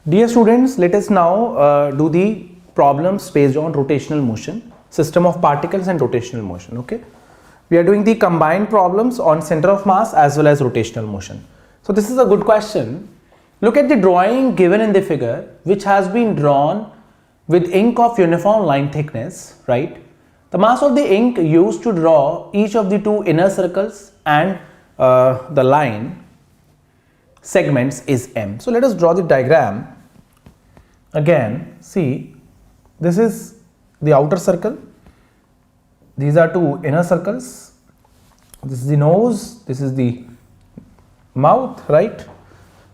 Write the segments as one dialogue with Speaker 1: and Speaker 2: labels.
Speaker 1: Dear students, let us now do the problems based on rotational motion, system of particles and rotational motion. Okay, we are doing the combined problems on center of mass as well as rotational motion. So this is a good question. Look at the drawing given in the figure, which has been drawn with ink of uniform line thickness, right? The mass of the ink used to draw each of the two inner circles and the line segments is m. So let us draw the diagram. Again, see, this is the outer circle, these are two inner circles, this is the nose, this is the mouth, right?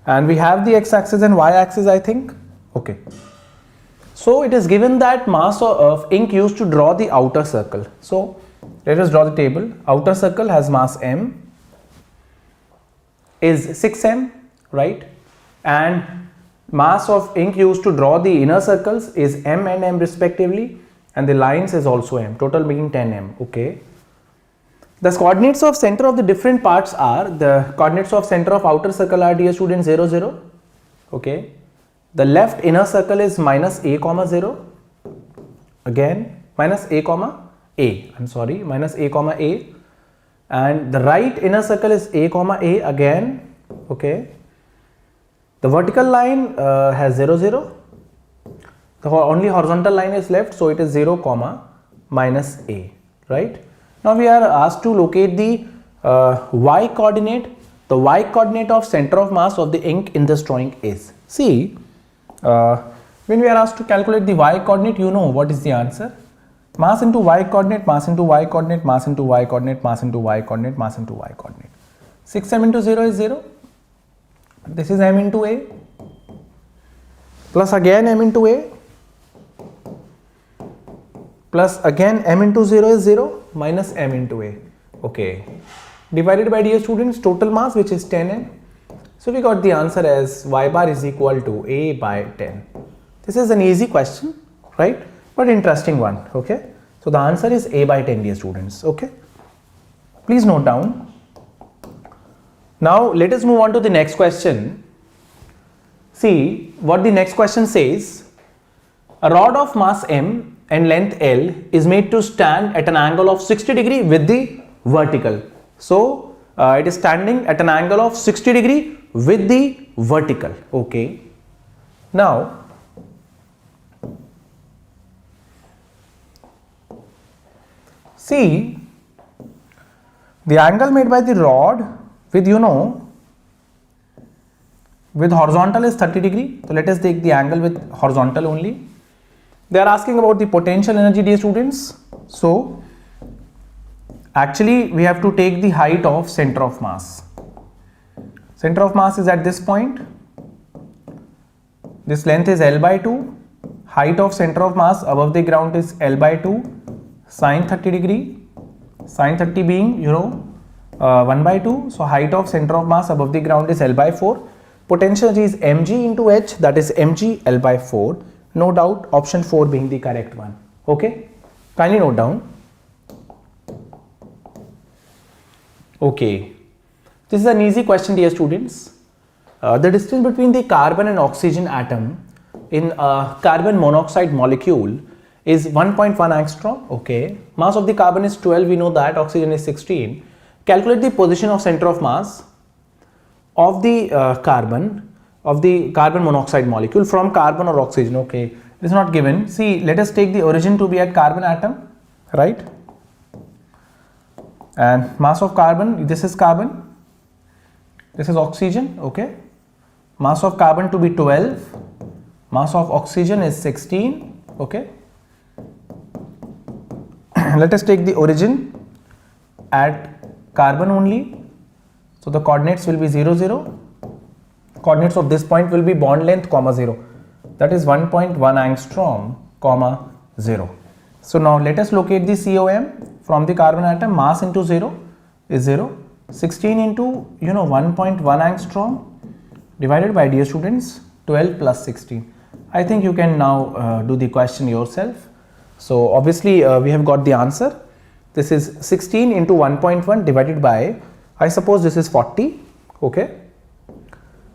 Speaker 1: And we have the x-axis and y-axis, I think. Okay, so it is given that mass of ink used to draw the outer circle. So let us draw the table. Outer circle has mass m, is 6m, right? And mass of ink used to draw the inner circles is m and m respectively, and the lines is also m, total making 10m. Okay, the coordinates of center of the different parts are, the coordinates of center of outer circle are, dear students, 0 0. Okay, the left inner circle is minus a comma 0, again minus a comma a, I'm sorry, minus a comma a, and the right inner circle is a comma a again. Okay, the vertical line has 0 0, the only horizontal line is left, so it is 0 comma minus a, right? Now we are asked to locate the y coordinate. The y coordinate of center of mass of the ink in this drawing is, see, when we are asked to calculate the y coordinate, you know what is the answer. Mass into y coordinate, mass into y coordinate, mass into y coordinate, mass into y coordinate, mass into y coordinate. 6m into 0 is 0. This is m into a, plus again m into a, plus again m into 0 is 0, minus m into a. Okay, divided by, dear students, total mass, which is 10m. So we got the answer as y bar is equal to a by 10. This is an easy question, right? But interesting one. Okay, so the answer is a by 10, dear students. Okay, please note down. Now let us move on to the next question. See what the next question says. A rod of mass m and length L is made to stand at an angle of 60 degree with the vertical. So it is standing at an angle of 60 degree with the vertical. Okay, now see, the angle made by the rod with, you know, with horizontal is 30 degree. So let us take the angle with horizontal only. They are asking about the potential energy, dear students. So actually we have to take the height of center of mass. Center of mass is at this point. This length is L by 2. Height of center of mass above the ground is L by 2 sine 30 degree. Sine 30 being, you know, 1 by 2. So height of center of mass above the ground is L by 4. Potential energy is mg into h, that is mg L by 4. No doubt option 4 being the correct one. Okay, kindly note down. Okay, this is an easy question, dear students. The distance between the carbon and oxygen atom in a carbon monoxide molecule is 1.1 angstrom. Okay, mass of the carbon is 12, we know that, oxygen is 16. Calculate the position of center of mass of the carbon monoxide molecule from carbon or oxygen. Okay, it is not given. See, let us take the origin to be at carbon atom, right? And mass of carbon, this is carbon, this is oxygen. Okay, mass of carbon to be 12, mass of oxygen is 16. Okay, let us take the origin at carbon only. So the coordinates will be 0 0. Coordinates of this point will be bond length comma 0, that is 1.1 angstrom comma 0. So now let us locate the COM from the carbon atom. Mass into 0 is 0. 16 into, you know, 1.1 angstrom divided by, dear students, 12 plus 16. I think you can now do the question yourself. So obviously we have got the answer. This is 16 into 1.1 divided by, I suppose this is 40. Okay,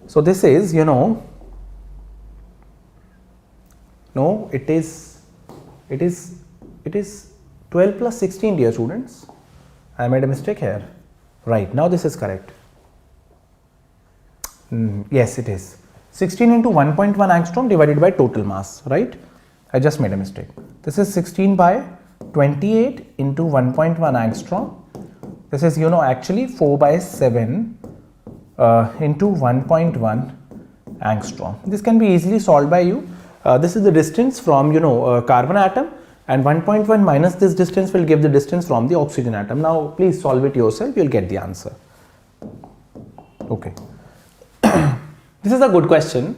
Speaker 1: so this is, you know, No, it is 12 plus 16, dear students. I made a mistake here. Right, now this is correct. Yes, it is 16 into 1.1 angstrom divided by total mass, right? I just made a mistake. This is 16 by 28 into 1.1 angstrom. This is, actually 4 by 7 into 1.1 angstrom. This can be easily solved by you. This is the distance from, carbon atom, and 1.1 minus this distance will give the distance from the oxygen atom. Now, please solve it yourself, you'll get the answer. Okay. This is a good question.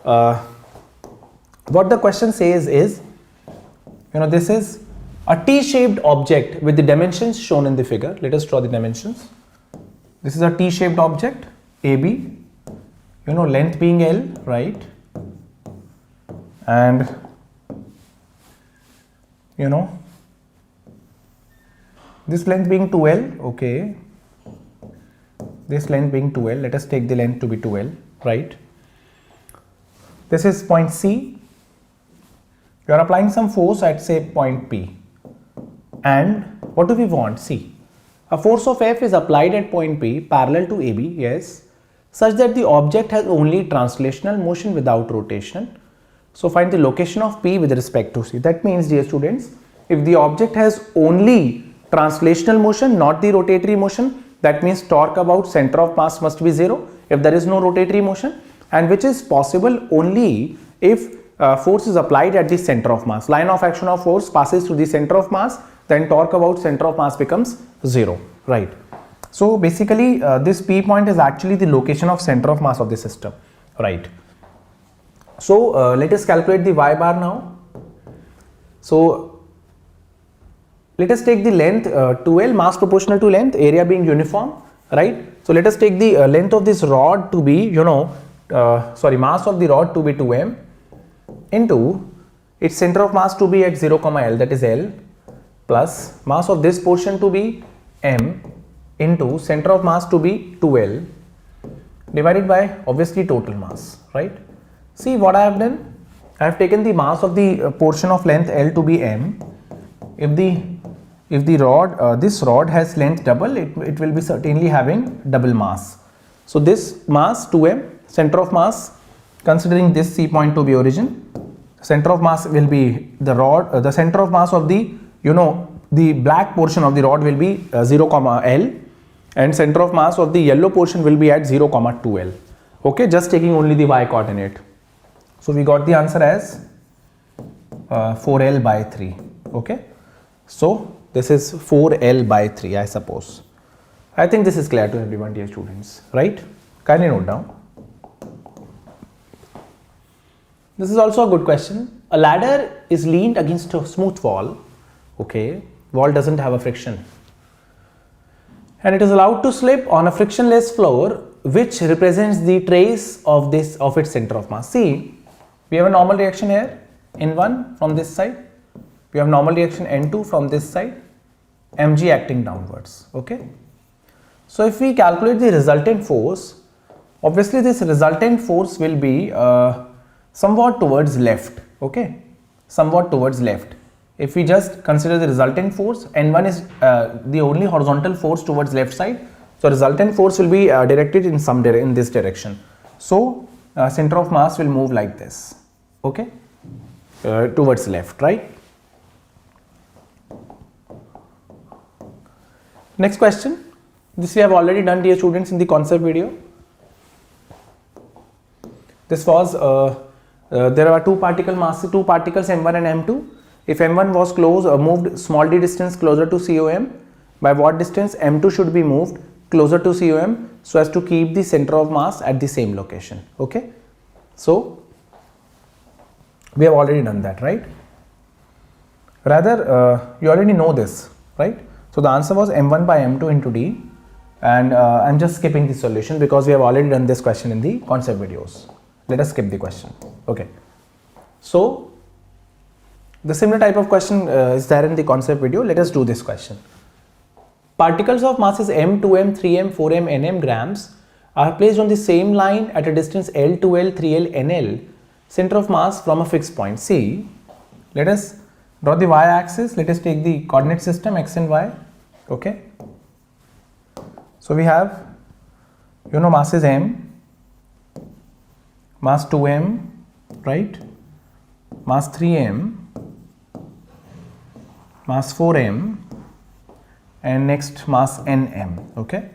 Speaker 1: What the question says is, this is a T-shaped object with the dimensions shown in the figure. Let us draw the dimensions. This is a T-shaped object, AB, length being L, right? And, this length being 2L, okay. This length being 2L, let us take the length to be 2L, right? This is point C. You are applying some force at, say, point P. And what do we want? See, a force of F is applied at point P parallel to AB, yes, such that the object has only translational motion without rotation. So find the location of P with respect to C. That means, dear students, if the object has only translational motion, not the rotatory motion, that means torque about center of mass must be 0 if there is no rotatory motion, and which is possible only if force is applied at the center of mass. Line of action of force passes through the center of mass, then torque about center of mass becomes 0, right? So basically this P point is actually the location of center of mass of the system, right? So let us calculate the y bar now. So let us take the length 2L, mass proportional to length, area being uniform, right? So let us take the length of this rod to be, mass of the rod to be 2m into its center of mass to be at 0, L, that is L, plus mass of this portion to be m into center of mass to be 2L divided by obviously total mass, right? See what I have done? I have taken the mass of the portion of length L to be m. If the rod, this rod has length double, it will be certainly having double mass. So this mass 2m, center of mass, considering this C point to be origin, center of mass will be the rod, the center of mass of the, the black portion of the rod will be 0, L, and center of mass of the yellow portion will be at 0, 2L. Okay, just taking only the y coordinate. So we got the answer as 4L by 3. Okay, so this is 4L by 3, I suppose. I think this is clear to everyone, dear students, right? Kindly note down. This is also a good question. A ladder is leaned against a smooth wall. Okay, wall doesn't have a friction, and it is allowed to slip on a frictionless floor, which represents the trace of its center of mass. See, we have a normal reaction here, N1 from this side. We have normal reaction N2 from this side, mg acting downwards. Okay, so if we calculate the resultant force, obviously this resultant force will be somewhat towards left. Okay, somewhat towards left. If we just consider the resultant force, N1 is the only horizontal force towards left side, so resultant force will be directed in in this direction. So center of mass will move like this. Okay, towards left, right? Next question. This we have already done, dear students, in the concept video. This was there are two particles m1 and m2. If m1 was moved small d distance closer to COM, by what distance m2 should be moved closer to COM so as to keep the center of mass at the same location. Okay, so we have already done that, right? Rather, you already know this, right? So the answer was m1 by m2 into d, and I'm just skipping the solution because we have already done this question in the concept videos. Let us skip the question. Okay, so the similar type of question is there in the concept video. Let us do this question. Particles of masses m, 2m, 3m, 4m, nm grams are placed on the same line at a distance L, 2L, 3L, NL center of mass from a fixed point. See, let us draw the y-axis. Let us take the coordinate system x and y. Okay. So we have, mass is m, mass 2m, right? Mass 3m, mass 4m, and next mass nm. Okay.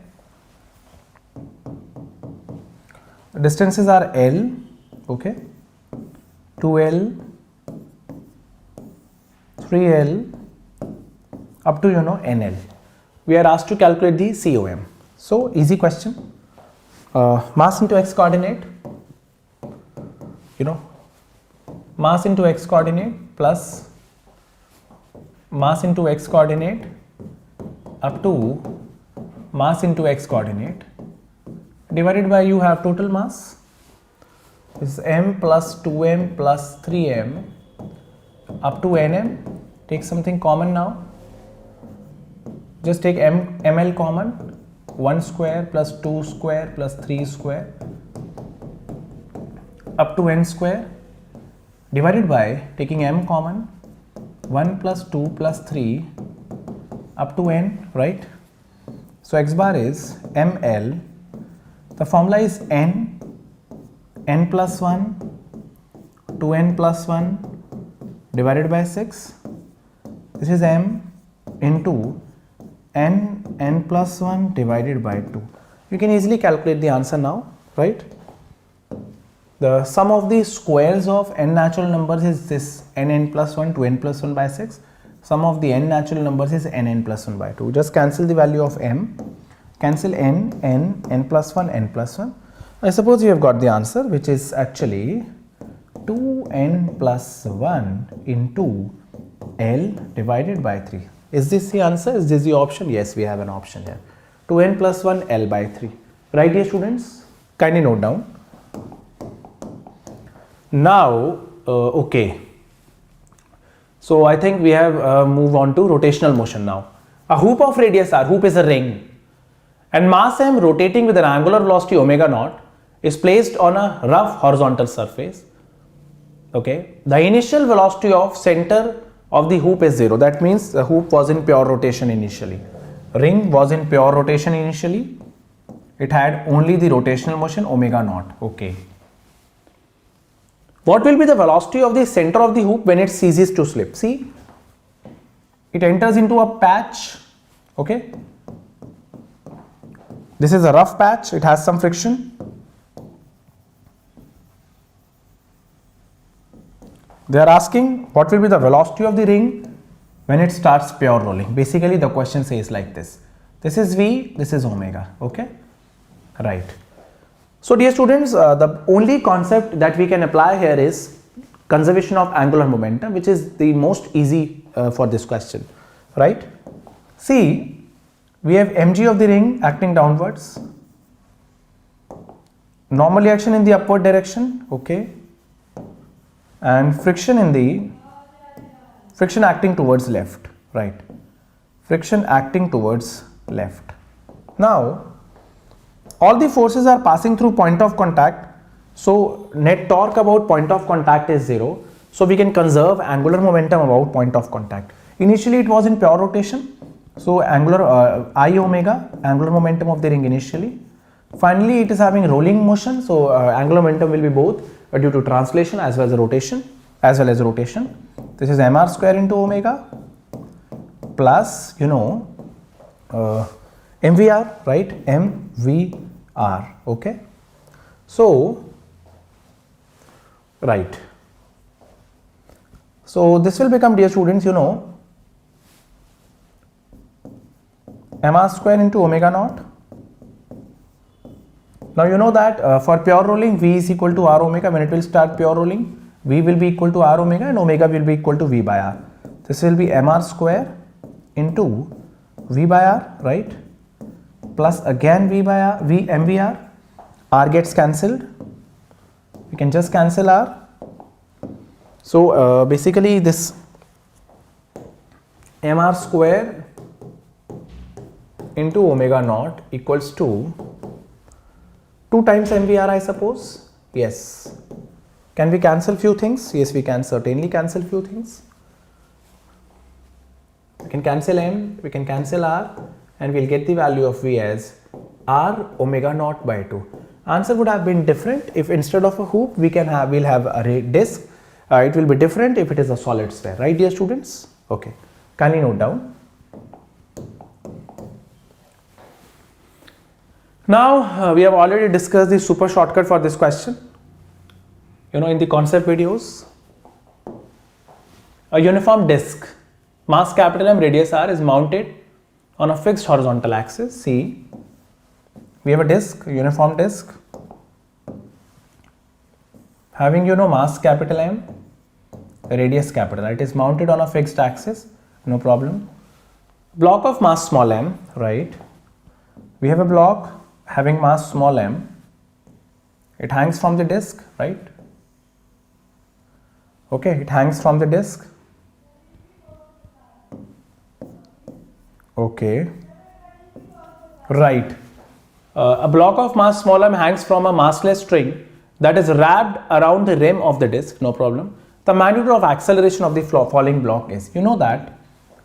Speaker 1: Distances are L, okay, 2L, 3L, up to NL. We are asked to calculate the COM. So easy question. Mass into x coordinate, mass into x coordinate plus mass into x coordinate up to mass into x coordinate divided by, you have total mass. This is m plus 2m plus 3m up to nm. Take something common now. Just take ml common. 1 square plus 2 square plus 3 square up to n square divided by taking m common. 1 plus 2 plus 3 up to n, right? So x bar is ml. The formula is n plus 1, 2n plus 1 divided by 6. This is m into n plus 1 divided by 2. You can easily calculate the answer now, right? The sum of the squares of n natural numbers is this, n plus 1, 2n plus 1 by 6. Sum of the n natural numbers is n plus 1 by 2. Just cancel the value of m. Cancel n plus 1, n plus 1. I suppose you have got the answer, which is actually 2n plus 1 into L divided by 3. Is this the answer? Is this the option? Yes, we have an option here. 2n plus 1 L by 3. Right, dear students? Kindly note down. Now, okay. So I think we have moved on to rotational motion now. A hoop of radius r, hoop is a ring, and mass m rotating with an angular velocity omega naught is placed on a rough horizontal surface. Okay, the initial velocity of center of the hoop is 0. That means the hoop was in pure rotation initially. Ring was in pure rotation initially. It had only the rotational motion omega naught. Okay. What will be the velocity of the center of the hoop when it ceases to slip? See, it enters into a patch. Okay. This is a rough patch. It has some friction. They are asking what will be the velocity of the ring when it starts pure rolling. Basically, the question says like this. This is V, this is omega. Okay. Right. So dear students, the only concept that we can apply here is conservation of angular momentum, which is the most easy for this question, right? See, we have mg of the ring acting downwards, normal action in the upward direction, okay, and friction acting towards left, right? Friction acting towards left. Now, all the forces are passing through point of contact, so net torque about point of contact is 0, so we can conserve angular momentum about point of contact. Initially it was in pure rotation, so angular I omega, angular momentum of the ring initially. Finally it is having rolling motion, so angular momentum will be both due to translation as well as rotation. This is mr square into omega plus mvr, right? mvr, okay. So right, so this will become, dear students, mr square into omega naught. Now you know that for pure rolling V is equal to r omega. When it will start pure rolling, V will be equal to r omega and omega will be equal to V by r. This will be mr square into V by r, right? Plus again V by r, mvr. R gets cancelled. We can just cancel r. So basically this mr square into omega naught equals to 2 times mvr, I suppose. Yes. Can we cancel few things? Yes, we can certainly cancel few things. We can cancel m, we can cancel r, and we'll get the value of v as r omega naught by 2. Answer would have been different if instead of a hoop we'll have a disc. It will be different if it is a solid sphere, right dear students? Okay, kindly note down. Now we have already discussed the super shortcut for this question. In the concept videos, a uniform disc, mass capital M, radius r, is mounted on a fixed horizontal axis. See, we have a disc, a uniform disc, having mass capital M, radius capital. It is mounted on a fixed axis, no problem. Block of mass small m, right? We have a block having mass small m. It hangs from the disc, right? Okay, it hangs from the disc. Okay, right. A block of mass small m hangs from a massless string that is wrapped around the rim of the disc, no problem. The magnitude of acceleration of the falling block is, that,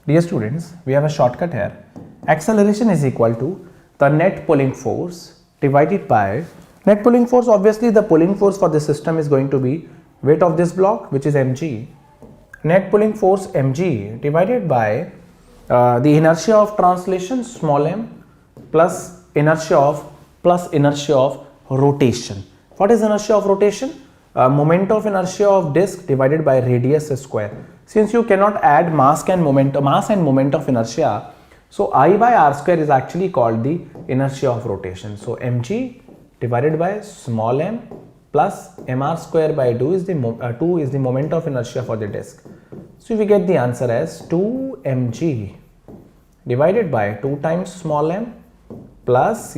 Speaker 1: dear students, we have a shortcut here. Acceleration is equal to the net pulling force divided by, net pulling force, obviously the pulling force for the system is going to be weight of this block, which is mg. Net pulling force mg divided by the inertia of translation small m plus inertia of rotation. What is inertia of rotation? Moment of inertia of disk divided by radius square. Since you cannot add mass and moment of inertia, so I by r square is actually called the inertia of rotation. So mg divided by small m plus mr square by 2 is the moment of inertia for the disk. So we get the answer as 2 mg divided by 2 times small m plus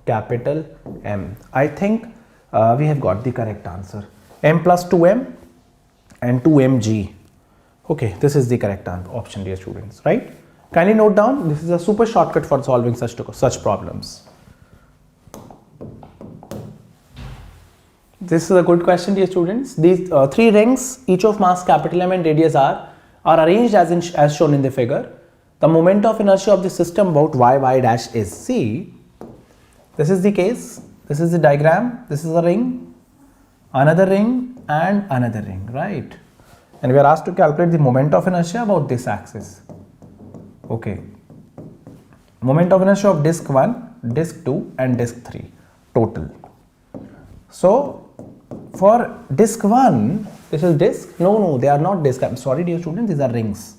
Speaker 1: capital M. I think we have got the correct answer. M plus 2m and 2mg. Okay, this is the correct option, dear students, right? Kindly note down, this is a super shortcut for solving such problems. This is a good question, dear students. These 3 rings, each of mass capital M and radius r, are arranged as shown in the figure. The moment of inertia of the system about y dash is, see, this is the case, this is the diagram, this is a ring, another ring and another ring, right? And we are asked to calculate the moment of inertia about this axis. Okay, moment of inertia of disk 1, disk 2 and disk 3 total. So for disk 1, this is disk, no, they are not disk, I am sorry dear students, these are rings.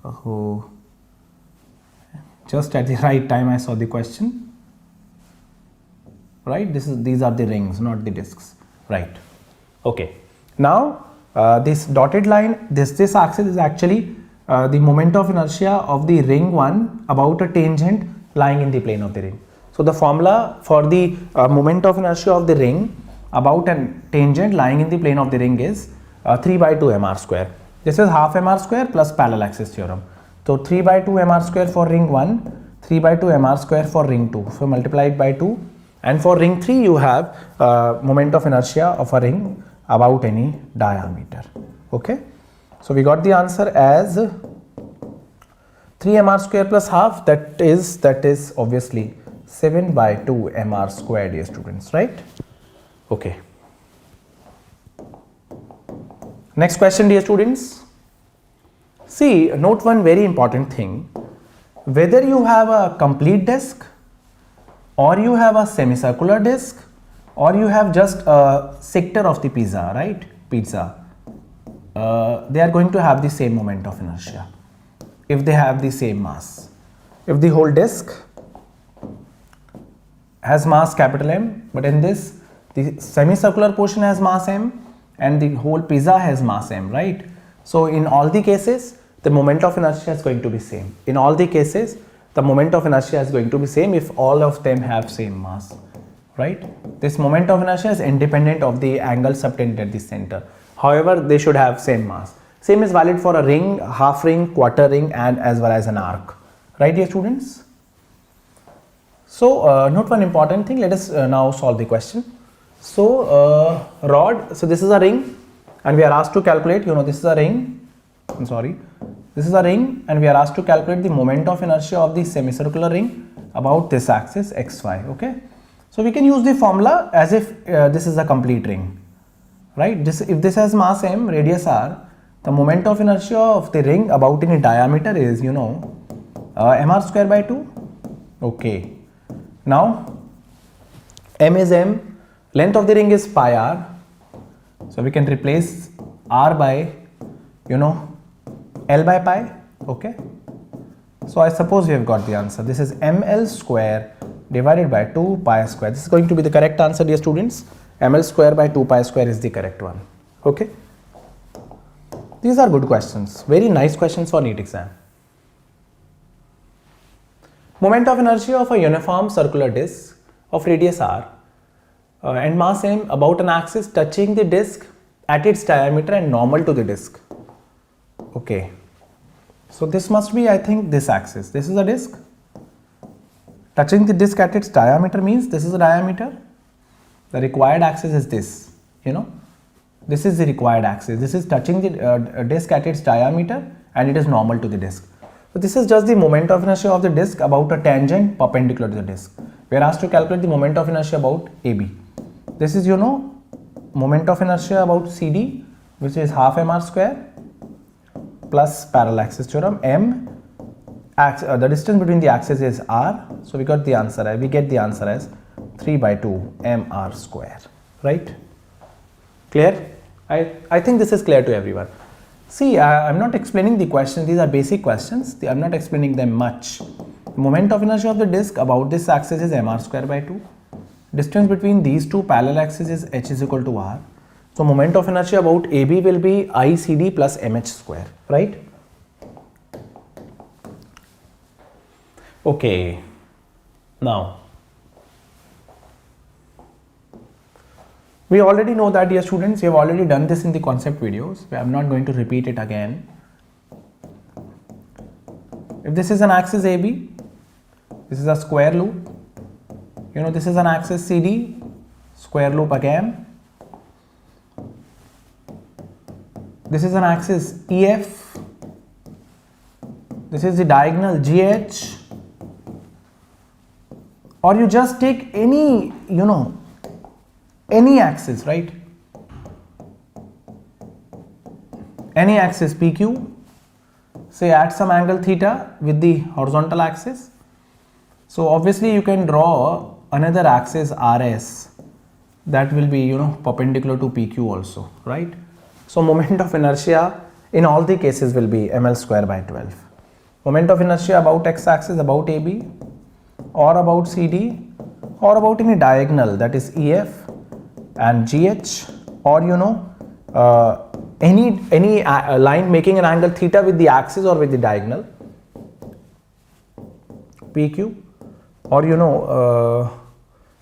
Speaker 1: Oh, just at the right time I saw the question, right? These are the rings, not the disks, right? Okay, now this dotted line, this axis is actually the moment of inertia of the ring 1 about a tangent lying in the plane of the ring. So the formula for the moment of inertia of the ring about a tangent lying in the plane of the ring is 3 by 2 mr square. This is half mr square plus parallel axis theorem. So 3 by 2 mr square for ring 1, 3 by 2 mr square for ring 2. So multiplied by 2, and for ring 3 you have moment of inertia of a ring about any diameter. Okay, so we got the answer as 3 mr square plus half, that is obviously 7 by 2 mr square, dear students, right? Okay, next question, dear students. See, note one very important thing. Whether you have a complete disk or you have a semicircular disk or you have just a sector of the pizza, right? Pizza, they are going to have the same moment of inertia if they have the same mass. If the whole disk has mass capital M, but in this the semicircular portion has mass M and the whole pizza has mass M, right? So in all the cases the moment of inertia is going to be same. In all the cases the moment of inertia is going to be same if all of them have same mass, right? This moment of inertia is independent of the angle subtended at the center. However, they should have same mass. Same is valid for a ring, half ring, quarter ring and as well as an arc, right dear students? So note one important thing, let us now solve the question. So rod, so this is a ring and we are asked to calculate, this is a ring, this is a ring and we are asked to calculate the moment of inertia of the semicircular ring about this axis xy, okay. So we can use the formula as if this is a complete ring, right. If this has mass m, radius r, the moment of inertia of the ring about in a diameter is, mr square by 2, okay. Now m is m, length of the ring is pi r, so we can replace r by L by pi, okay. So I suppose we have got the answer. This is ml square divided by 2 pi square. This is going to be the correct answer, dear students. Ml square by 2 pi square is the correct one, okay. These are good questions, very nice questions for NEET exam. Moment of inertia of a uniform circular disc of radius r and mass m about an axis touching the disc at its diameter and normal to the disc, okay. So this must be, I think, this axis. This is a disc. Touching the disc at its diameter means this is the diameter. The required axis is this, This is the required axis. This is touching the disc at its diameter and it is normal to the disc. So this is just the moment of inertia of the disc about a tangent perpendicular to the disc. We are asked to calculate the moment of inertia about AB. This is, moment of inertia about CD, which is half mr square plus parallel axis theorem. The distance between the axes is r, so we get the answer as 3 by 2 mr square, right? Clear? I think this is clear to everyone. See, I'm not explaining the questions, these are basic questions, I'm not explaining them much. The moment of inertia of the disc about this axis is mr square by 2. Distance between these two parallel axes is h is equal to r. So moment of inertia about AB will be ICD plus mh square, right? Okay, now we already know that, dear students, we have already done this in the concept videos. I am not going to repeat it again. If this is an axis AB, this is a square loop. This is an axis CD, square loop again. This is an axis EF. This is the diagonal GH. Or you just take any, any axis, right? Any axis PQ, say at some angle theta with the horizontal axis. So obviously you can draw another axis RS that will be, perpendicular to PQ also, right? So moment of inertia in all the cases will be ml square by 12. Moment of inertia about x axis about AB or about CD or about any diagonal, that is EF and GH, or any line making an angle theta with the axis or with the diagonal PQ, or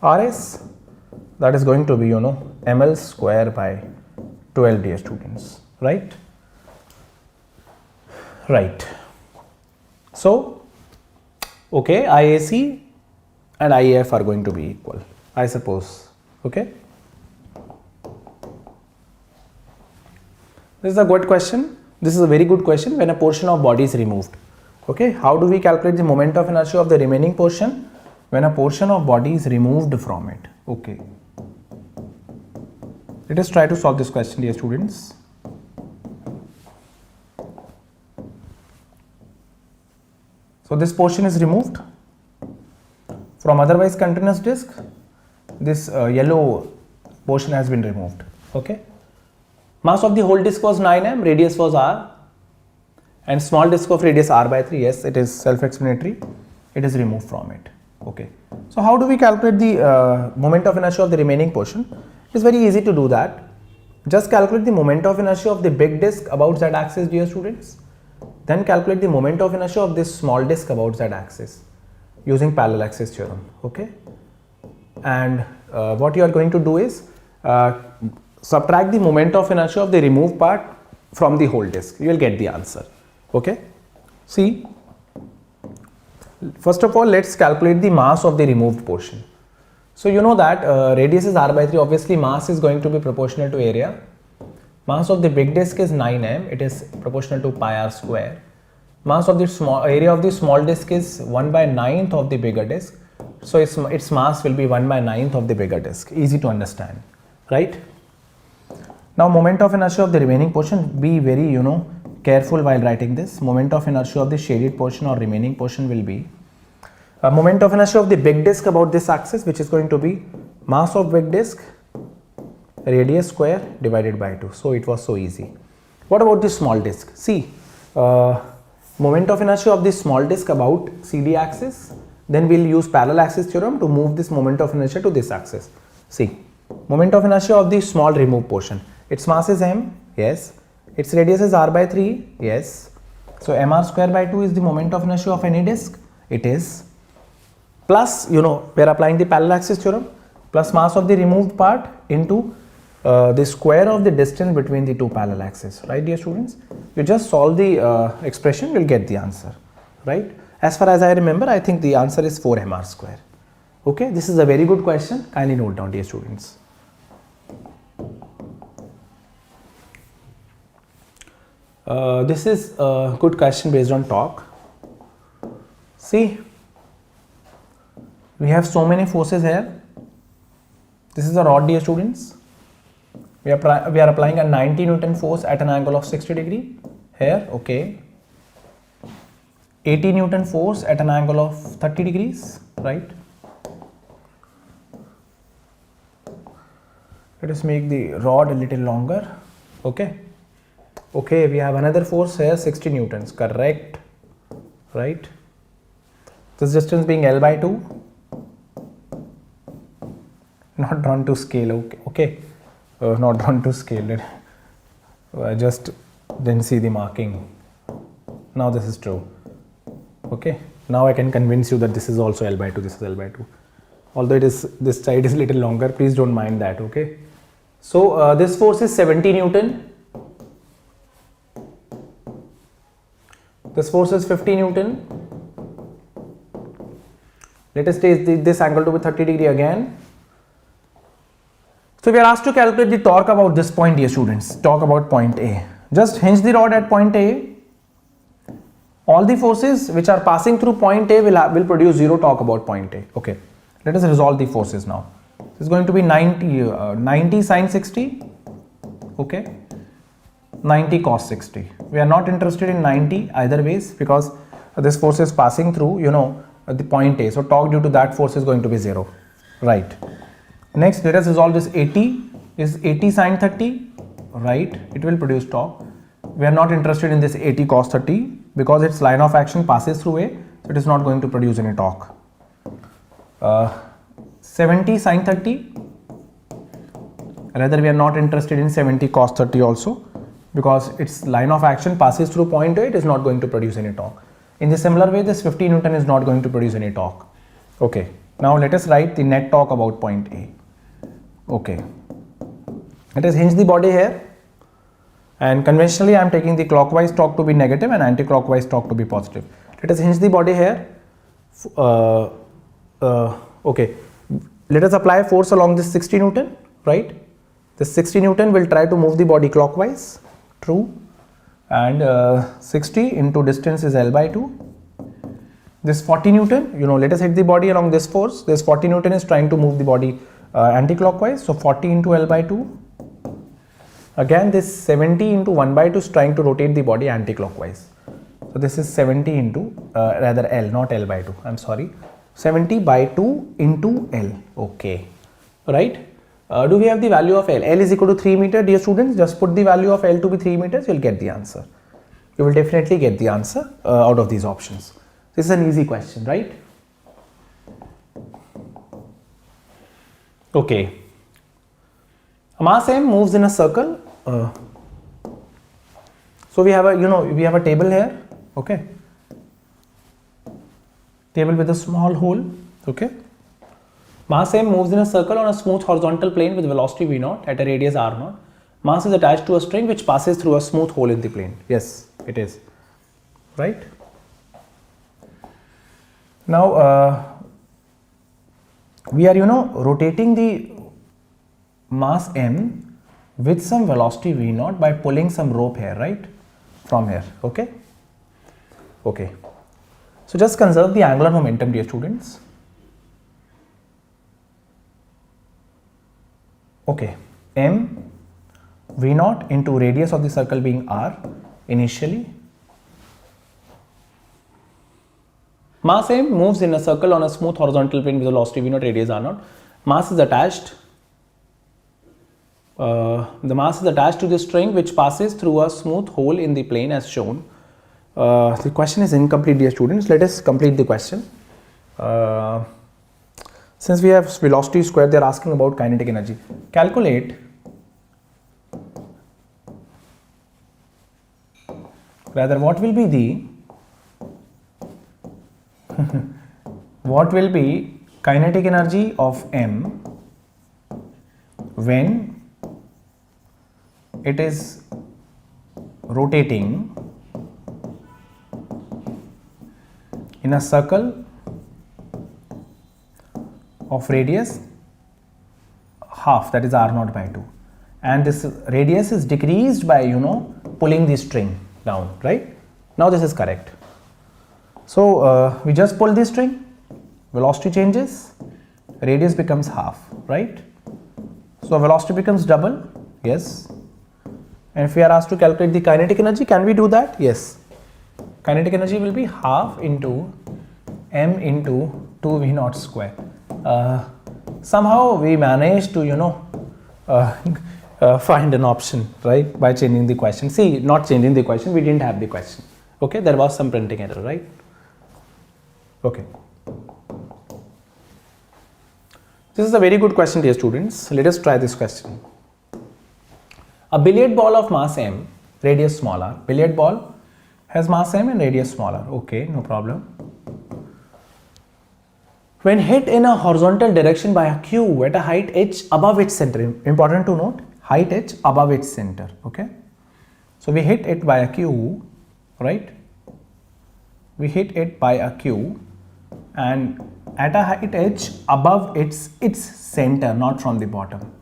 Speaker 1: RS, that is going to be ml square by 12, dear students, right? So okay, IAC and IAF are going to be equal, I suppose, okay. This is a good question. This is a very good question. When a portion of body is removed, okay, how do we calculate the moment of inertia of the remaining portion when a portion of body is removed from it? Okay, let us try to solve this question, dear students. So this portion is removed from otherwise continuous disc. This yellow portion has been removed, okay. Mass of the whole disc was 9m, radius was r, and small disc of radius r by 3, yes, it is self-explanatory, it is removed from it, okay. So how do we calculate the moment of inertia of the remaining portion? It is very easy to do that. Just calculate the moment of inertia of the big disc about z axis, dear students. Then calculate the moment of inertia of this small disc about z axis using parallel axis theorem, okay. And what you are going to do is subtract the moment of inertia of the removed part from the whole disc. You will get the answer, okay. See, first of all, let's calculate the mass of the removed portion. So you know that radius is r by 3, obviously mass is going to be proportional to area. Mass of the big disk is 9m, it is proportional to pi r square. Mass of the small area of the small disk is 1 by 9th of the bigger disk. So its mass will be 1 by 9th of the bigger disk. Easy to understand, right? Now moment of inertia of the remaining portion, be very careful while writing this. Moment of inertia of the shaded portion or remaining portion will be moment of inertia of the big disk about this axis, which is going to be mass of big disk radius square divided by 2. So it was so easy. What about the small disk? See, moment of inertia of the small disk about CD axis, then we'll use parallel axis theorem to move this moment of inertia to this axis. See, moment of inertia of the small removed portion, its mass is m, yes, its radius is r by 3, yes, so mr square by 2 is the moment of inertia of any disk, it is, plus we are applying the parallel axis theorem, plus mass of the removed part into the square of the distance between the two parallel axes, right dear students? You just solve the expression, you'll get the answer, right? As far as I remember, I think the answer is 4 mr square. Okay, this is a very good question, kindly note down dear students. This is a good question based on talk. See, we have so many forces here. This is a rod dear students. We are applying a 90 Newton force at an angle of 60 degree here, okay. 80 Newton force at an angle of 30 degrees, right? Let us make the rod a little longer, okay. Okay, we have another force here, 60 Newtons, correct, right? This distance being L by 2, not drawn to scale, okay. Not drawn to scale, I just didn't see the marking. Now this is true, okay. Now I can convince you that this is also L by 2, this is L by 2. Although this side is a little longer, please don't mind that, okay. So this force is 70 Newton. This force is 50 Newton. Let us take this angle to be 30 degree again. So we are asked to calculate the torque about this point, dear students. Torque about point A. Just hinge the rod at point A. All the forces which are passing through point A will produce zero torque about point A. Okay. Let us resolve the forces now. This is going to be 90 sine 60. Okay. 90 cos 60. We are not interested in 90 either ways because this force is passing through, the point A. So torque due to that force is going to be 0. Right. Next, let us resolve this 80 is 80 sine 30, right? It will produce torque. We are not interested in this 80 cos 30 because its line of action passes through A, so it is not going to produce any torque. 70 sine 30, rather we are not interested in 70 cos 30 also because its line of action passes through point A, it is not going to produce any torque. In the similar way, this 50 Newton is not going to produce any torque. Okay, now let us write the net torque about point A. Okay, let us hinge the body here, and conventionally I am taking the clockwise torque to be negative and anti-clockwise torque to be positive. Let us hinge the body here. Okay, let us apply force along this 60 Newton, right? This 60 Newton will try to move the body clockwise, true, and 60 into distance is L by 2. This 40 Newton, let us hit the body along this force. This 40 Newton is trying to move the body anti-clockwise, so 40 into L by 2. Again, this 70 into 1 by 2 is trying to rotate the body anti-clockwise. So this is 70 into, rather L, not L by 2, I am sorry. 70 by 2 into L, okay, right? Do we have the value of L? L is equal to 3 meter, dear students. Just put the value of L to be 3 meters, you will get the answer. You will definitely get the answer out of these options. This is an easy question, right? Okay. A mass M moves in a circle. So we have a, we have a table here, okay? Table with a small hole, okay? Mass M moves in a circle on a smooth horizontal plane with velocity v0 at a radius r0. Mass is attached to a string which passes through a smooth hole in the plane. Yes, it is, right? Now, we are rotating the mass m with some velocity v naught by pulling some rope here, right, from here. Okay. So just conserve the angular momentum, dear students. Okay, m v naught into radius of the circle being r initially. Mass m moves in a circle on a smooth horizontal plane with velocity v naught, radius r naught. Mass is attached. The mass is attached to the string which passes through a smooth hole in the plane as shown. The question is incomplete, dear students. Let us complete the question. Since we have velocity square, they are asking about kinetic energy. Calculate what will be the what will be kinetic energy of m when it is rotating in a circle of radius half, that is r naught by 2, and this radius is decreased by pulling the string down, right? Now this is correct. So we just pull the string, velocity changes, radius becomes half, right? So velocity becomes double, yes. And if we are asked to calculate the kinetic energy, can we do that? Yes. Kinetic energy will be half into m into 2v naught square. Somehow we managed to find an option, right, by changing the question. See, not changing the question, we didn't have the question. Okay, there was some printing error, right? Okay. This is a very good question, dear students. Let us try this question. A billiard ball of mass m, radius smaller. Billiard ball has mass m and radius smaller. Okay, no problem. When hit in a horizontal direction by a cube at a height h above its center, important to note, height h above its center. Okay, so we hit it by a cube, right? We hit it by a cube and at a height h above its center, not from the bottom,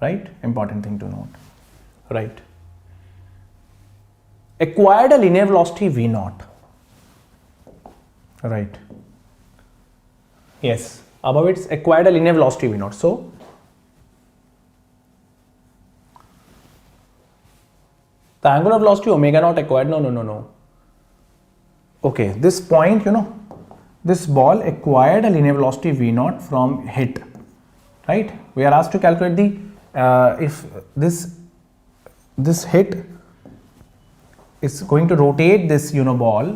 Speaker 1: right? Important thing to note, right? Acquired a linear velocity v naught, right? Yes, above its acquired a linear velocity v naught. So the angular velocity omega naught acquired, no. Okay, this point, this ball acquired a linear velocity v naught from hit, right? We are asked to calculate the if this hit is going to rotate this ball,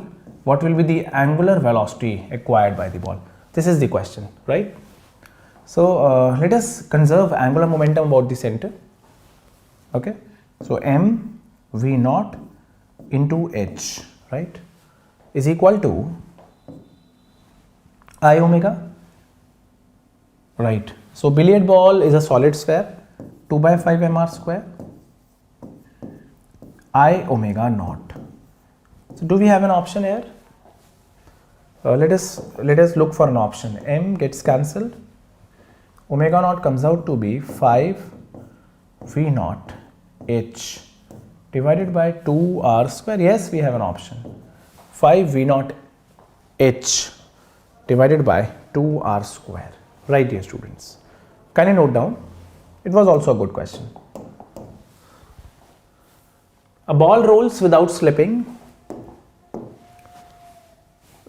Speaker 1: what will be the angular velocity acquired by the ball? This is the question, right? So let us conserve angular momentum about the center. Okay, so m v naught into h, right, is equal to I omega, right? So billiard ball is a solid sphere, 2 by 5 mr square, I omega naught. So do we have an option here? Let us look for an option. M gets cancelled, omega naught comes out to be 5 v naught h divided by 2 r square. Yes, we have an option, 5 v naught h divided by 2 r square, right, dear students? Kindly note down, it was also a good question. A ball rolls without slipping.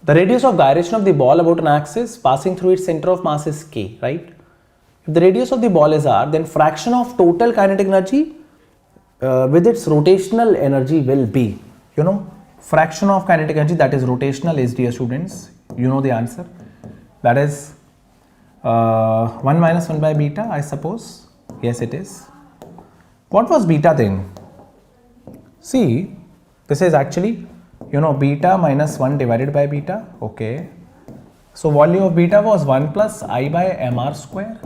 Speaker 1: The radius of gyration of the ball about an axis passing through its center of mass is k, right? If the radius of the ball is r, then fraction of total kinetic energy with its rotational energy will be, fraction of kinetic energy that is rotational is, dear students, you know the answer, that is 1 minus 1 by beta, I suppose. Yes, it is. What was beta then? See, this is actually beta minus 1 divided by beta. Okay, so value of beta was 1 plus I by mr square.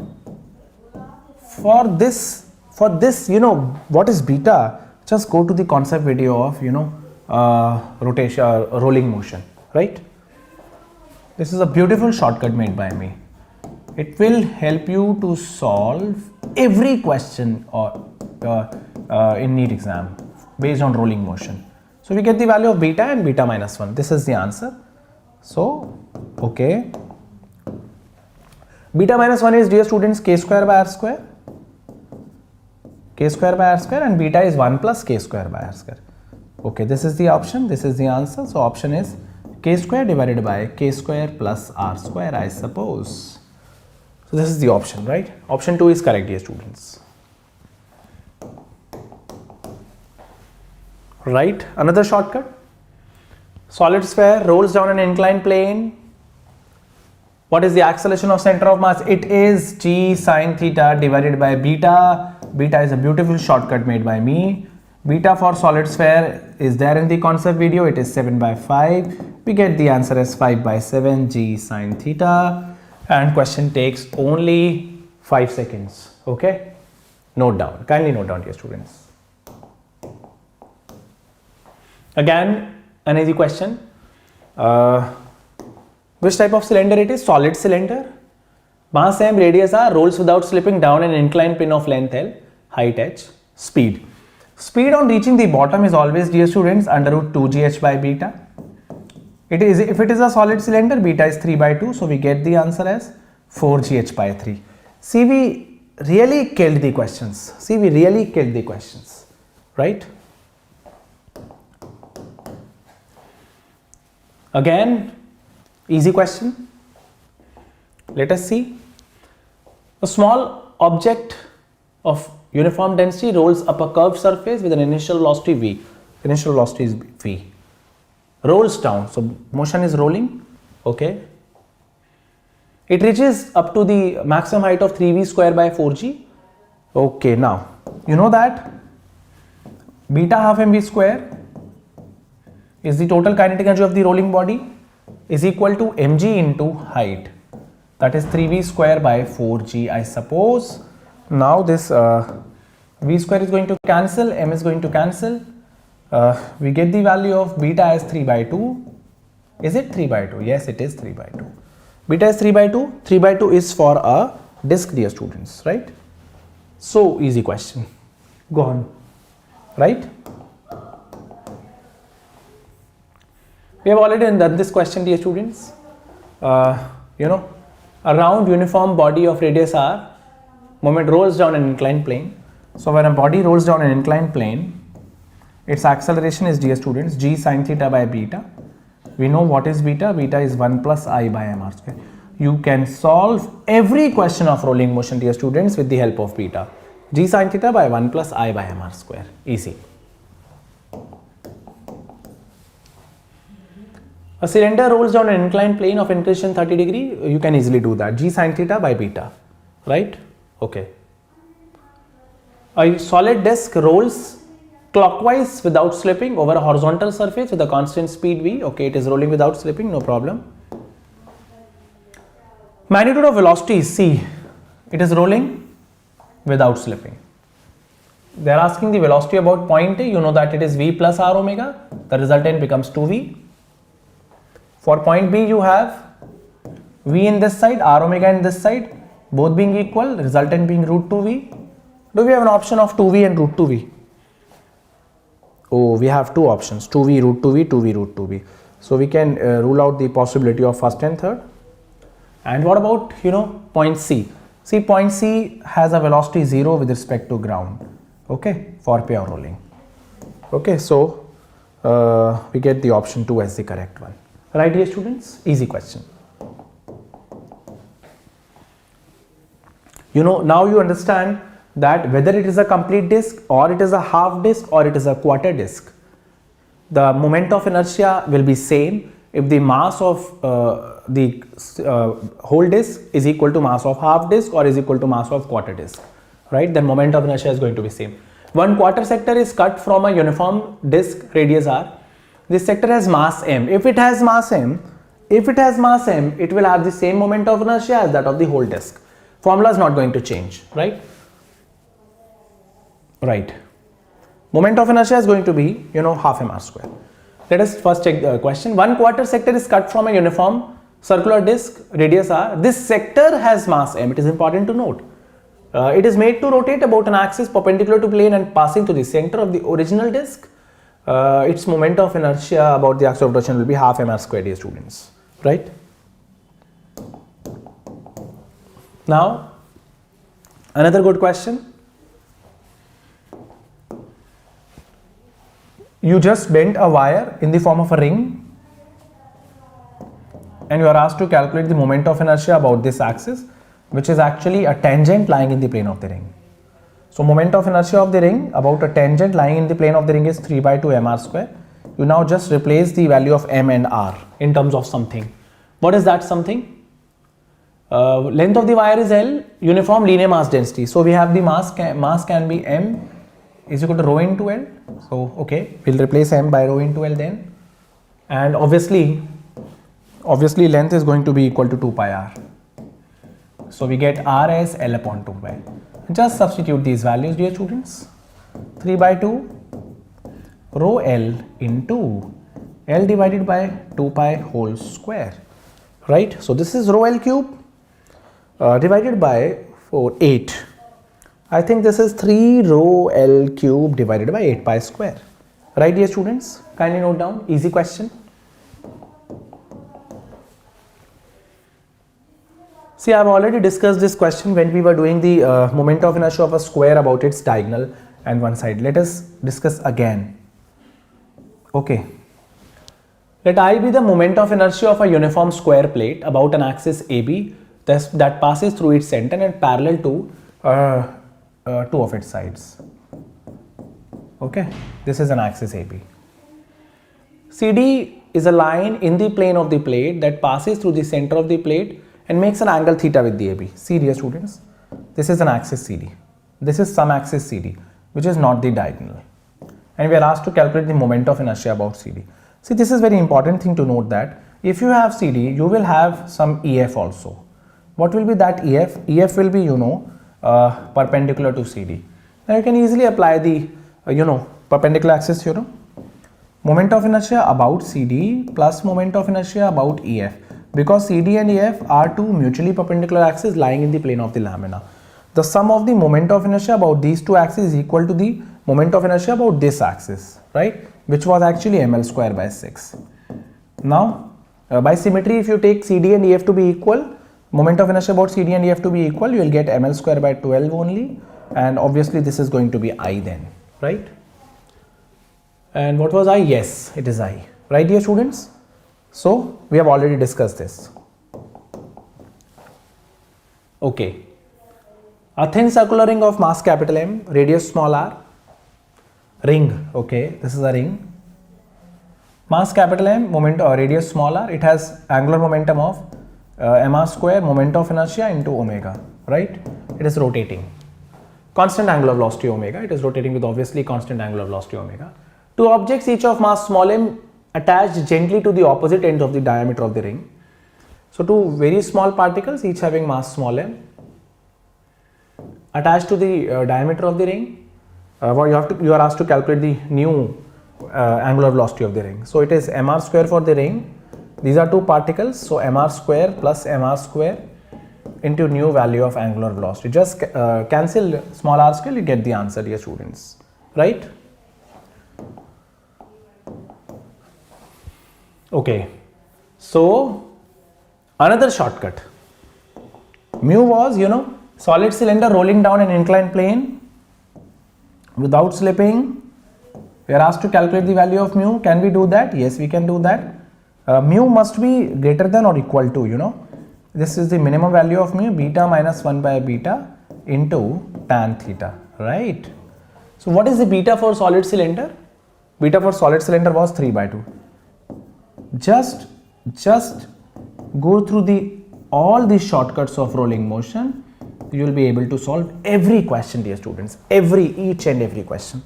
Speaker 1: For this, what is beta? Just go to the concept video of rotation, rolling motion, right? This is a beautiful shortcut made by me. It will help you to solve every question in NEET exam based on rolling motion. So we get the value of beta and beta minus 1. This is the answer. So, okay. Beta minus 1 is, dear students, k square by r square. K square by r square, and beta is 1 plus k square by r square. Okay, this is the option. This is the answer. So option is k square divided by k square plus r square, I suppose. So this is the option, right? Option 2 is correct, dear students. Right? Another shortcut. Solid sphere rolls down an inclined plane. What is the acceleration of center of mass? It is g sine theta divided by beta. Beta is a beautiful shortcut made by me. Beta for solid sphere is there in the concept video. It is 7 by 5. We get the answer as 5 by 7 g sine theta. And question takes only 5 seconds. Okay? Note down. Kindly note down, dear students. Again, an easy question. Which type of cylinder it is? Solid cylinder. Mass m, radius r, rolls without slipping down an inclined plane of length L, height h, speed. Speed on reaching the bottom is always, dear students, under root 2gh by beta. It is, if it is a solid cylinder, beta is 3 by 2, so we get the answer as 4gh by 3. See, we really killed the questions. See, we really killed the questions, right? Again, easy question. Let us see. A small object of uniform density rolls up a curved surface with an initial velocity v. Initial velocity is v. Rolls down. So motion is rolling. Okay. It reaches up to the maximum height of 3v square by 4g. Okay. Now you know that beta half mv square is the total kinetic energy of the rolling body is equal to mg into height. That is 3v square by 4g, I suppose. Now this v square is going to cancel, m is going to cancel. We get the value of beta as 3 by 2. Is it 3 by 2? Yes, it is 3 by 2. Beta is 3 by 2. 3 by 2 is for a disk, dear students, right? So easy question. Go on, right? We have already done this question, dear students. A round uniform body of radius r, moment rolls down an inclined plane. So when a body rolls down an inclined plane, its acceleration is, dear students, g sine theta by beta. We know what is beta. Beta is 1 plus I by m r square. You can solve every question of rolling motion, dear students, with the help of beta. G sine theta by 1 plus I by m r square. Easy. A cylinder rolls down an inclined plane of inclination 30 degree. You can easily do that. G sine theta by beta. Right? Okay. A solid disk rolls clockwise without slipping over a horizontal surface with a constant speed v. Okay, it is rolling without slipping, no problem. Magnitude of velocity is c. It is rolling without slipping. They are asking the velocity about point A. You know that it is v plus r omega. The resultant becomes 2v. For point B, you have v in this side, r omega in this side, both being equal, resultant being root 2v. Do we have an option of 2v and root 2v? Oh, we have two options, 2v root 2v, 2v root 2v. So we can rule out the possibility of first and third. And what about, point C? See, point C has a velocity 0 with respect to ground, okay, for pure rolling. Okay, so we get the option 2 as the correct one. Right, dear students? Easy question. Now you understand that whether it is a complete disk or it is a half disk or it is a quarter disk, the moment of inertia will be same if the mass of the whole disk is equal to mass of half disk or is equal to mass of quarter disk, right? Then moment of inertia is going to be same. One quarter sector is cut from a uniform disk radius r. This sector has mass m. If it has mass m, it will have the same moment of inertia as that of the whole disk. Formula is not going to change, right? Right. Moment of inertia is going to be, half m r square. Let us first check the question. One quarter sector is cut from a uniform circular disk, radius r. This sector has mass m. It is important to note. It is made to rotate about an axis perpendicular to plane and passing to the center of the original disk. Its moment of inertia about the axis of rotation will be half mr squared, dear students, right? Now, another good question. You just bent a wire in the form of a ring and you are asked to calculate the moment of inertia about this axis, which is actually a tangent lying in the plane of the ring. So moment of inertia of the ring about a tangent lying in the plane of the ring is 3 by 2 mr square. You now just replace the value of m and r in terms of something. What is that something? Length of the wire is L, uniform linear mass density. So we have the mass can be m is equal to rho into L. So okay, we'll replace m by rho into L then. And obviously length is going to be equal to 2 pi r. So we get r as L upon 2 pi. Just substitute these values, dear students. 3 by 2 rho L into L divided by 2 pi whole square, right? So this is rho L cube divided by 8. I think this is 3 rho L cube divided by 8 pi square, right, dear students? Kindly note down, easy question. See, I have already discussed this question when we were doing the moment of inertia of a square about its diagonal and one side. Let us discuss again. Okay. Let I be the moment of inertia of a uniform square plate about an axis AB that passes through its center and parallel to two of its sides. Okay. This is an axis AB. CD is a line in the plane of the plate that passes through the center of the plate and makes an angle theta with the AB. See, dear students, this is an axis CD. This is some axis CD, which is not the diagonal. And we are asked to calculate the moment of inertia about CD. See, this is very important thing to note that if you have CD, you will have some EF also. What will be that EF? EF will be, perpendicular to CD. Now you can easily apply the, perpendicular axis theorem. Moment of inertia about CD plus moment of inertia about EF. Because CD and EF are two mutually perpendicular axes lying in the plane of the lamina. The sum of the moment of inertia about these two axes is equal to the moment of inertia about this axis, right? Which was actually ml square by 6. Now, by symmetry, if you take CD and EF to be equal, moment of inertia about CD and EF to be equal, you will get ml square by 12 only. And obviously, this is going to be I then, right? And what was I? Yes, it is I, right, dear students? So, we have already discussed this. Okay. A thin circular ring of mass capital M, radius small r, ring, okay, this is a ring. Mass capital M, moment or radius small r, it has angular momentum of mr square, moment of inertia into omega, right? It is rotating. Constant angular velocity omega, it is rotating with obviously constant angular velocity omega. Two objects each of mass small m attached gently to the opposite ends of the diameter of the ring. So two very small particles each having mass small m attached to the diameter of the ring. You are asked to calculate the new angular velocity of the ring. So it is mr square for the ring. These are two particles, so mr square plus mr square into new value of angular velocity. Just cancel small r square, you get the answer, dear students, right? Okay, so another shortcut. Mu was, solid cylinder rolling down an inclined plane without slipping. We are asked to calculate the value of mu. Can we do that? Yes, we can do that. Mu must be greater than or equal to, this is the minimum value of mu, beta minus 1 by beta into tan theta, right? So what is the beta for solid cylinder? Beta for solid cylinder was 3 by 2. Just go through all these shortcuts of rolling motion. You will be able to solve every question, dear students. Each and every question.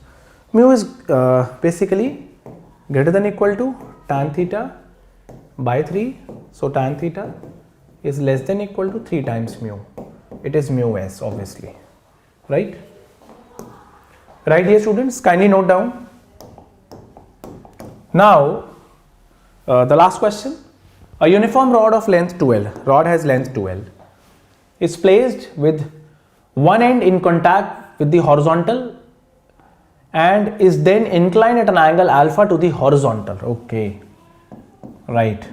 Speaker 1: Mu is basically greater than equal to tan theta by 3. So tan theta is less than equal to 3 times mu. It is mu s, obviously, right? Right, dear students, kindly note down. Now, the last question. A uniform rod of length 2L, rod has length 2L, is placed with one end in contact with the horizontal and is then inclined at an angle alpha to the horizontal. Okay, right.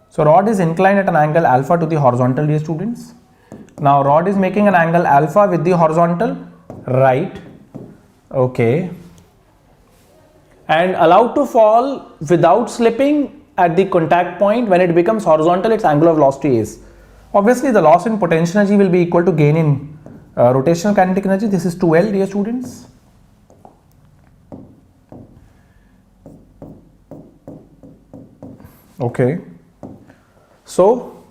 Speaker 1: So rod is inclined at an angle alpha to the horizontal, dear students. Now rod is making an angle alpha with the horizontal, right? Okay, and allowed to fall without slipping at the contact point. When it becomes horizontal, its angle of velocity is, obviously the loss in potential energy will be equal to gain in rotational kinetic energy. This is 2L, dear students. Okay, so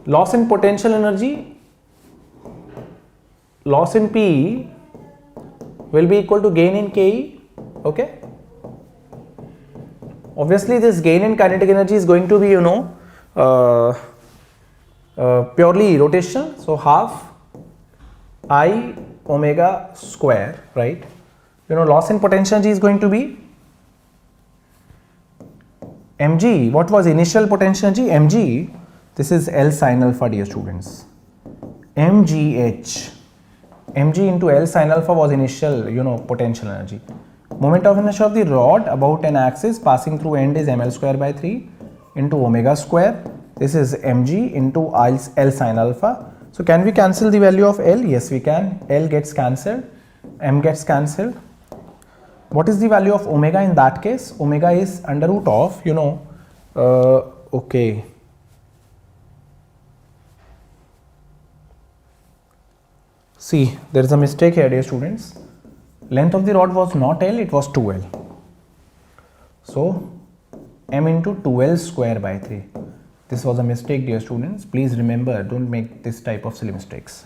Speaker 1: loss in potential energy, loss in P will be equal to gain in Ke. Okay, obviously this gain in kinetic energy is going to be, purely rotational, so half I omega square, right? Loss in potential energy is going to be mg. What was initial potential energy? Mg, this is L sin alpha, dear students. mgh, mg into L sin alpha was initial, potential energy. Moment of inertia of the rod about an axis passing through end is ml square by 3 into omega square. This is mg into L sin alpha. So can we cancel the value of L? Yes, we can. L gets cancelled, m gets cancelled. What is the value of omega in that case? Omega is under root of, okay. See, there is a mistake here, dear students. Length of the rod was not L, it was 2L. So, m into 2L square by 3. This was a mistake, dear students. Please remember, don't make this type of silly mistakes.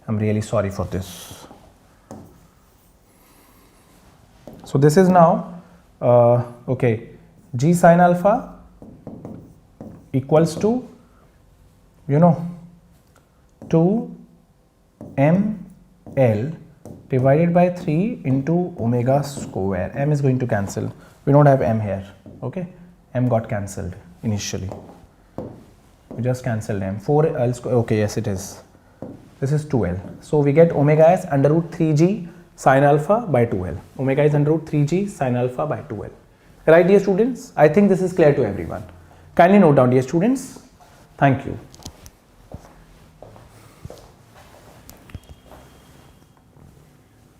Speaker 1: I'm really sorry for this. So this is now, okay, g sin alpha equals to, 2ml divided by 3 into omega square. M is going to cancel. We don't have m here. Okay, m got cancelled initially. We just cancelled m. 4l square. Okay, yes, it is. This is 2l. So we get omega as under root 3g sin alpha by 2L. Omega is under root 3g sin alpha by 2L. Right, dear students? I think this is clear to everyone. Kindly note down, dear students. Thank you.